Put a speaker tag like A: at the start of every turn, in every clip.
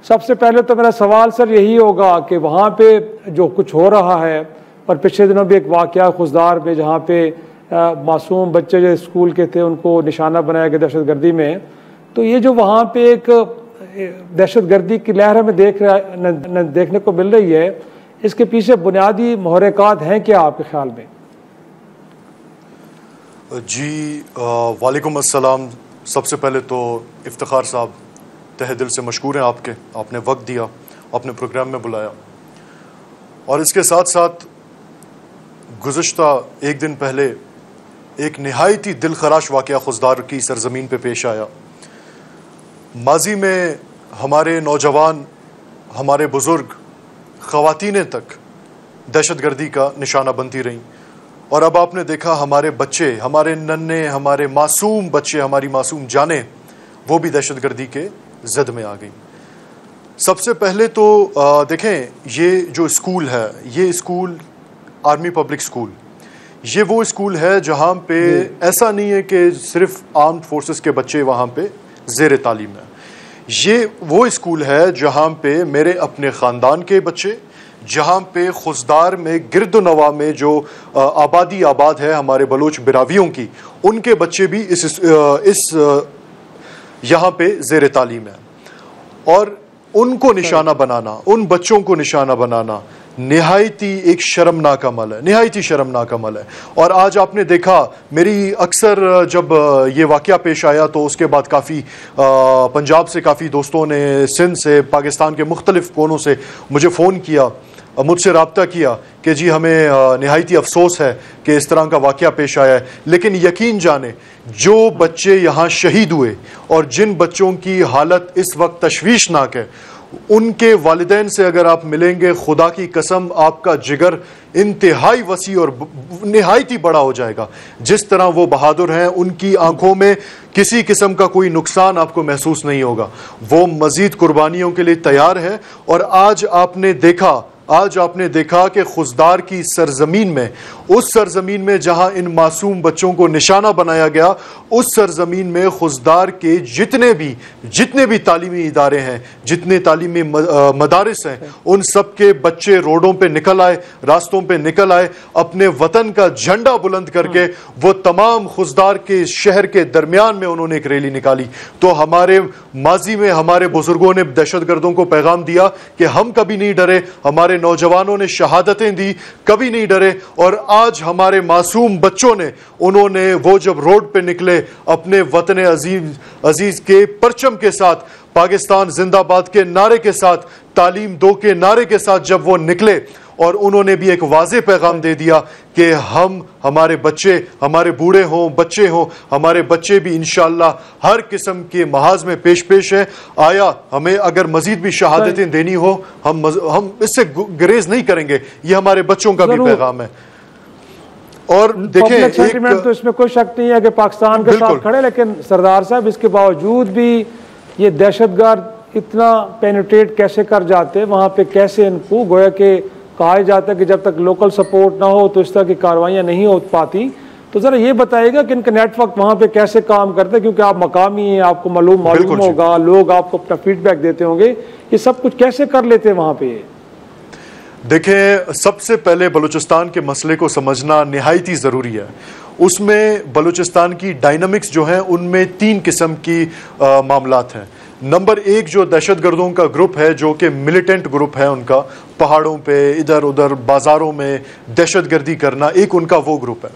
A: سب سے پہلے تو میرا سوال سر یہی ہوگا کہ وہاں پہ جو کچھ ہو رہا ہے، اور پچھلے دنوں بھی ایک واقعہ خضدار میں جہاں پہ معصوم بچے جو اسکول کے تھے ان کو نشانہ بنایا گیا دہشت گردی میں، تو یہ جو وہاں پہ ایک دہشت گردی کی لہر ہمیں دیکھنے کو مل رہی ہے، اس کے پیچھے بنیادی محرکات ہیں کیا آپ کے خیال میں؟
B: جی وعلیکم السلام. سب سے پہلے تو افتخار صاحب تہ دل سے مشکور ہیں آپ نے وقت دیا، اپنے پروگرام میں بلایا، اور اس کے ساتھ ساتھ گزشتہ ایک دن پہلے ایک نہایتی دل خراش واقعہ خضدار کی سرزمین پہ پیش آیا. ماضی میں ہمارے نوجوان، ہمارے بزرگ، خواتینیں تک دہشت گردی کا نشانہ بنتی رہیں، اور اب آپ نے دیکھا ہمارے بچے، ہمارے ننھے، ہمارے معصوم بچے، ہماری معصوم جانیں وہ بھی دہشت گردی کے زد میں آ گئیں. سب سے پہلے تو دیکھیں، یہ جو اسکول ہے، یہ اسکول آرمی پبلک اسکول، یہ وہ اسکول ہے جہاں پہ ایسا نہیں ہے کہ صرف آرمڈ فورسز کے بچے وہاں پہ زیر تعلیم ہیں. یہ وہ اسکول ہے جہاں پہ میرے اپنے خاندان کے بچے، جہاں پہ خضدار میں گرد و نواح میں جو آبادی آباد ہے ہمارے بلوچ براویوں کی، ان کے بچے بھی اس یہاں پہ زیر تعلیم ہیں. اور ان کو نشانہ بنانا، ان بچوں کو نشانہ بنانا نہایتی ایک شرمناک عمل ہے، نہایتی شرمناک عمل ہے. اور آج آپ نے دیکھا، میری اکثر جب یہ واقعہ پیش آیا تو اس کے بعد کافی پنجاب سے کافی دوستوں نے، سندھ سے، پاکستان کے مختلف کونوں سے مجھے فون کیا، مجھ سے رابطہ کیا کہ جی ہمیں نہایتی افسوس ہے کہ اس طرح کا واقعہ پیش آیا ہے. لیکن یقین جانیں، جو بچے یہاں شہید ہوئے اور جن بچوں کی حالت اس وقت تشویشناک ہے، ان کے والدین سے اگر آپ ملیں گے، خدا کی قسم آپ کا جگر انتہائی وسیع اور نہایتی بڑا ہو جائے گا. جس طرح وہ بہادر ہیں، ان کی آنکھوں میں کسی قسم کا کوئی نقصان آپ کو محسوس نہیں ہوگا. وہ مزید قربانیوں کے لیے تیار ہے. اور آج آپ نے دیکھا کہ خضدار کی سرزمین میں، اس سرزمین میں جہاں ان معصوم بچوں کو نشانہ بنایا گیا، اس سرزمین میں خضدار کے جتنے بھی تعلیمی ادارے ہیں، جتنے تعلیمی مدارس ہیں، ان سب کے بچے روڈوں پہ نکل آئے، راستوں پہ نکل آئے، اپنے وطن کا جھنڈا بلند کر کے وہ تمام خضدار کے شہر کے درمیان میں انہوں نے ایک ریلی نکالی. تو ہمارے ماضی میں ہمارے بزرگوں نے دہشت گردوں کو پیغام دیا کہ ہم کبھی نہیں ڈرے، ہمارے نوجوانوں نے شہادتیں دی، کبھی نہیں ڈرے. اور آج ہمارے معصوم بچوں نے، انہوں نے وہ جب روڈ پہ نکلے اپنے وطن عزیز کے پرچم کے ساتھ، پاکستان زندہ باد کے نعرے کے ساتھ، تعلیم دو کے نعرے کے ساتھ جب وہ نکلے، اور انہوں نے بھی ایک واضح پیغام دے دیا کہ ہمارے بچے، ہمارے بوڑھے ہوں، بچے ہوں، ہمارے بچے بھی انشاءاللہ ہر قسم کے محاذ میں پیش ہیں. آیا ہمیں اگر مزید بھی شہادتیں دینی ہو، ہم اس سے گریز نہیں کریں گے. یہ ہمارے بچوں کا بھی پیغام ہے. اور دیکھیں،
A: تو اس میں کوئی شک نہیں ہے کہ پاکستان کے ساتھ کھڑے، لیکن سردار صاحب اس کے باوجود بھی یہ دہشت گرد اتنا پینیٹریٹ کیسے کر جاتے، وہاں پہ کیسے ان کو، گویا کہ کہا جاتا ہے کہ جب تک لوکل سپورٹ نہ ہو تو اس طرح کی کاروائیاں نہیں ہو پاتی. تو ذرا یہ بتائیے گا کہ ان کا نیٹ ورک وہاں پہ کیسے کام کرتے ہیں، کیونکہ آپ مقامی ہیں، آپ کو معلوم ہوگا، لوگ آپ کو اپنا فیڈ بیک دیتے ہوں گے، یہ سب کچھ کیسے کر لیتے ہیں وہاں پہ؟
B: دیکھیں، سب سے پہلے بلوچستان کے مسئلے کو سمجھنا نہایتی ضروری ہے. اس میں بلوچستان کی ڈائنامکس جو ہیں، ان میں 3 قسم کی معاملات ہیں. نمبر 1 جو دہشت گردوں کا گروپ ہے، جو کہ ملیٹنٹ گروپ ہے، ان کا پہاڑوں پہ ادھر ادھر بازاروں میں دہشت گردی کرنا، ایک ان کا وہ گروپ ہے.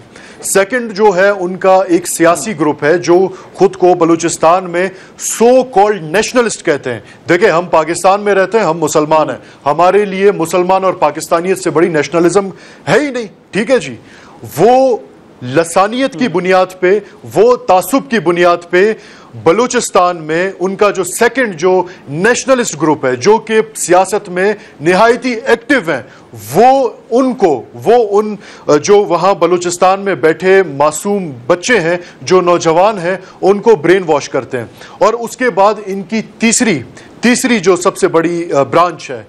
B: سیکنڈ جو ہے ان کا ایک سیاسی گروپ ہے جو خود کو بلوچستان میں سو کالڈ نیشنلسٹ کہتے ہیں. دیکھیں، ہم پاکستان میں رہتے ہیں، ہم مسلمان ہیں، ہمارے لیے مسلمان اور پاکستانیت سے بڑی نیشنلزم ہے ہی نہیں. ٹھیک ہے جی، وہ لسانیت کی بنیاد پہ، وہ تعصب کی بنیاد پہ بلوچستان میں ان کا جو سیکنڈ جو نیشنلسٹ گروپ ہے، جو کہ سیاست میں نہایتی ایکٹیو ہیں، وہ ان جو وہاں بلوچستان میں بیٹھے معصوم بچے ہیں، جو نوجوان ہیں، ان کو برین واش کرتے ہیں. اور اس کے بعد ان کی تیسری جو سب سے بڑی برانچ ہے،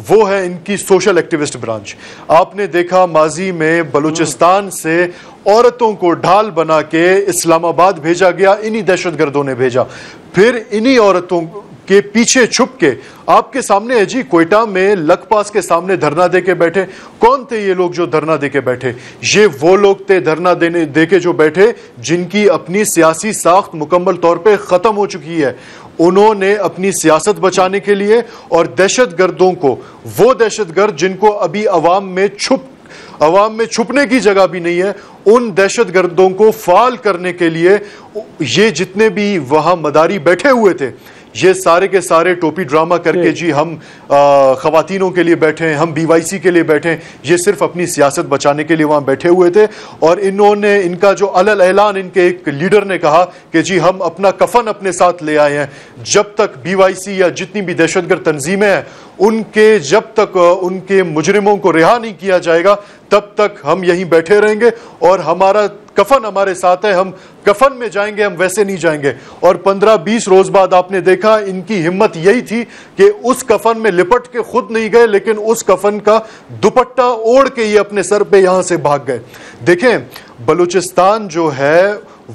B: وہ ہے ان کی سوشل ایکٹیوسٹ برانچ. آپ نے دیکھا ماضی میں بلوچستان سے عورتوں کو ڈھال بنا کے اسلام آباد بھیجا گیا، انہی دہشت گردوں نے بھیجا. پھر انہی عورتوں کے پیچھے چھپ کے آپ کے سامنے ہے جی. کوئٹہ میں لک پاس کے سامنے دھرنا دے کے بیٹھے. کون تھے یہ لوگ جو دھرنا دے کے بیٹھے؟ یہ وہ لوگ تھے دھرنا دے کے جو بیٹھے جن کی اپنی سیاسی ساخت مکمل طور پہ ختم ہو چکی ہے. انہوں نے اپنی سیاست بچانے کے لیے اور دہشت گردوں کو, وہ دہشت گرد جن کو ابھی عوام میں چھپنے کی جگہ بھی نہیں ہے, ان دہشت گردوں کو فعال کرنے کے لیے یہ جتنے بھی وہاں مداری بیٹھے ہوئے تھے, یہ سارے کے سارے ٹوپی ڈرامہ کر کے جی ہم خواتینوں کے لیے بیٹھے ہیں, ہم BYC کے لیے بیٹھے ہیں, یہ صرف اپنی سیاست بچانے کے لیے وہاں بیٹھے ہوئے تھے. اور انہوں نے, ان کا جو علل اعلان ان کے ایک لیڈر نے کہا کہ جی ہم اپنا کفن اپنے ساتھ لے آئے ہیں, جب تک BYC یا جتنی بھی دہشت گرد تنظیمیں ہیں جب تک ان کے مجرموں کو رہا نہیں کیا جائے گا تب تک ہم یہیں بیٹھے رہیں گے, اور ہمارا کفن ہمارے ساتھ ہے, ہم کفن میں جائیں گے, ہم ویسے نہیں جائیں گے. اور 15-20 روز بعد آپ نے دیکھا ان کی ہمت یہی تھی کہ اس کفن میں لپٹ کے خود نہیں گئے, لیکن اس کفن کا دوپٹہ اوڑھ کے یہ اپنے سر پہ یہاں سے بھاگ گئے. دیکھیں بلوچستان جو ہے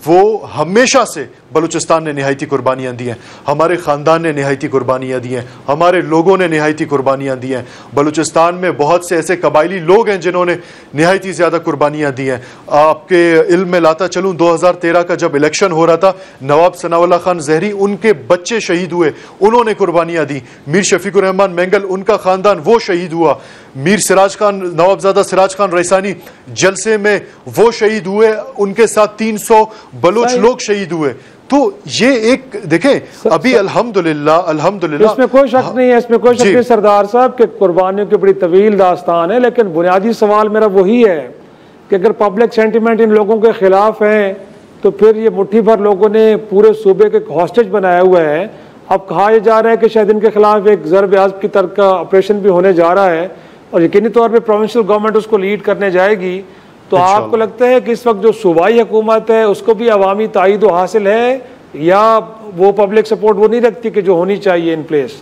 B: وہ ہمیشہ سے, بلوچستان نے نہایتی قربانیاں دی ہیں, ہمارے خاندان نے نہایتی قربانیاں دی ہیں, ہمارے لوگوں نے نہایتی قربانیاں دی ہیں. بلوچستان میں بہت سے ایسے قبائلی لوگ ہیں جنہوں نے نہایتی زیادہ قربانیاں دی ہیں. آپ کے علم میں لاتا چلوں, 2013 کا جب الیکشن ہو رہا تھا, نواب ثناء اللہ خان زہری, ان کے بچے شہید ہوئے, انہوں نے قربانیاں دی. میر شفیق الرحمان مینگل, ان کا خاندان وہ شہید ہوا. میر سراج خان, نوابزادہ سراج خان ریسانی جلسے میں وہ شہید ہوئے, ان کے ساتھ 300 بلوچ لوگ شہید ہوئے. تو یہ ایک دیکھیں ابھی الحمدللہ
A: اس میں کوئی شک نہیں ہے, اس میں کوئی شک نہیں سردار صاحب کہ قربانیوں کی بڑی طویل داستان ہے, لیکن بنیادی سوال میرا وہی ہے کہ اگر پبلک سینٹیمنٹ ان لوگوں کے خلاف ہیں تو پھر یہ مٹھی بھر لوگوں نے پورے صوبے کے ہاسٹیج بنایا ہوا ہے. اب کہا یہ جا رہا ہے کہ شاید ان کے خلاف ایک ضرب عضب کی طرح کا آپریشن بھی ہونے جا رہا ہے, اور یقینی طور پہ پروونشل گورنمنٹ اس کو لیڈ کرنے جائے گی. تو آپ کو لگتا ہے کہ اس وقت جو صوبائی حکومت ہے اس کو بھی عوامی تائید حاصل ہے, یا وہ پبلک سپورٹ وہ نہیں رکھتی کہ جو ہونی چاہیے ان پلیس؟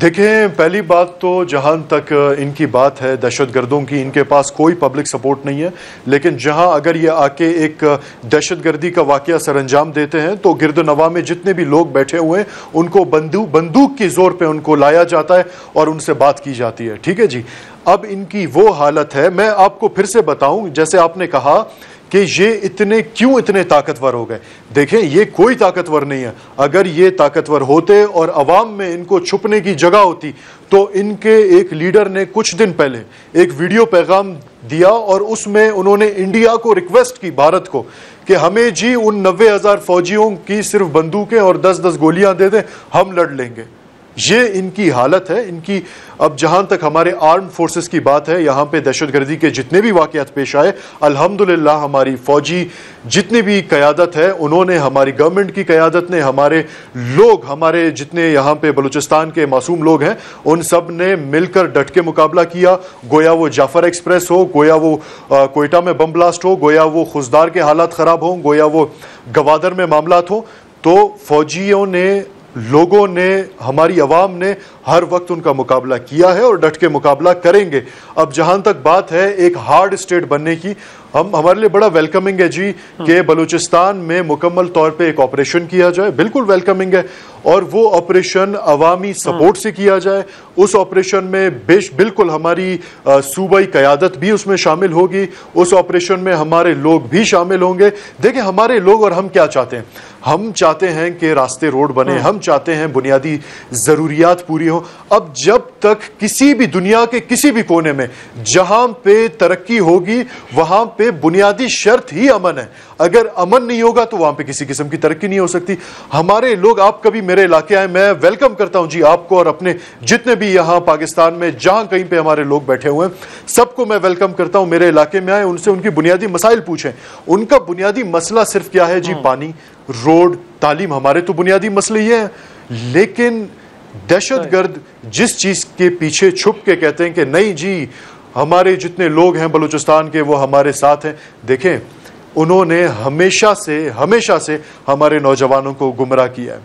B: دیکھیں پہلی بات تو جہاں تک ان کی بات ہے دہشت گردوں کی, ان کے پاس کوئی پبلک سپورٹ نہیں ہے. لیکن جہاں اگر یہ آ کے ایک دہشت گردی کا واقعہ سر انجام دیتے ہیں تو گرد و نواح میں جتنے بھی لوگ بیٹھے ہوئے ہیں ان کو بندوق کی زور پہ ان کو لایا جاتا ہے اور ان سے بات کی جاتی ہے. ٹھیک ہے جی, اب ان کی وہ حالت ہے. میں آپ کو پھر سے بتاؤں, جیسے آپ نے کہا کہ یہ اتنے طاقتور ہو گئے. دیکھیں یہ کوئی طاقتور نہیں ہے. اگر یہ طاقتور ہوتے اور عوام میں ان کو چھپنے کی جگہ ہوتی تو ان کے ایک لیڈر نے کچھ دن پہلے ایک ویڈیو پیغام دیا, اور اس میں انہوں نے انڈیا کو ریکویسٹ کی, بھارت کو, کہ ہمیں جی ان 90,000 فوجیوں کی صرف بندوقیں اور 10-10 گولیاں دے دیں, ہم لڑ لیں گے. یہ ان کی حالت ہے ان کی. اب جہاں تک ہمارے آرم فورسز کی بات ہے, یہاں پہ دہشت گردی کے جتنے بھی واقعات پیش آئے, الحمدللہ ہماری فوجی جتنی بھی قیادت ہے انہوں نے, ہماری گورنمنٹ کی قیادت نے, ہمارے لوگ, ہمارے جتنے یہاں پہ بلوچستان کے معصوم لوگ ہیں, ان سب نے مل کر ڈٹ کے مقابلہ کیا. گویا وہ جعفر ایکسپریس ہو, گویا وہ کوئٹہ میں بم بلاسٹ ہو, گویا وہ خزدار کے حالات خراب ہوں, گویا وہ گوادر میں معاملات ہوں, تو فوجیوں نے, لوگوں نے, ہماری عوام نے ہر وقت ان کا مقابلہ کیا ہے اور ڈٹ کے مقابلہ کریں گے. اب جہاں تک بات ہے ایک ہارڈ اسٹیٹ بننے کی, ہمارے لیے بڑا ویلکمنگ ہے جی کہ بلوچستان میں مکمل طور پہ ایک آپریشن کیا جائے, بالکل ویلکمنگ ہے, اور وہ آپریشن عوامی سپورٹ سے کیا جائے. اس آپریشن میں بالکل ہماری صوبائی قیادت بھی اس میں شامل ہوگی, اس آپریشن میں ہمارے لوگ بھی شامل ہوں گے. دیکھیں ہمارے لوگ اور ہم کیا چاہتے ہیں, ہم چاہتے ہیں کہ راستے روڈ بنے, ہم چاہتے ہیں بنیادی ضروریات پوری ہوں. اب جب تک کسی بھی دنیا کے کسی بھی کونے میں جہاں پہ ترقی ہوگی وہاں پہ بنیادی شرط ہی امن ہے. اگر امن نہیں ہوگا تو وہاں پہ کسی قسم کی ترقی نہیں ہو سکتی. ہمارے لوگ, آپ کبھی میرے علاقے آئے, میں ویلکم کرتا ہوں جی آپ کو اور اپنے جتنے بھی یہاں پاکستان میں جہاں کہیں پہ ہمارے لوگ بیٹھے ہوئے ہیں سب کو میں ویلکم کرتا ہوں. میرے علاقے میں آئے, ان سے ان کی بنیادی مسائل پوچھیں. ان کا بنیادی مسئلہ صرف کیا ہے جی, پانی, روڈ, تعلیم. ہمارے تو بنیادی مسئلے یہ ہیں. لیکن دہشت گرد جس چیز کے پیچھے چھپ کے کہتے ہیں کہ نہیں جی ہمارے جتنے لوگ ہیں بلوچستان کے وہ ہمارے ساتھ ہیں, دیکھیں انہوں نے ہمیشہ سے ہمارے نوجوانوں کو گمراہ کیا ہے.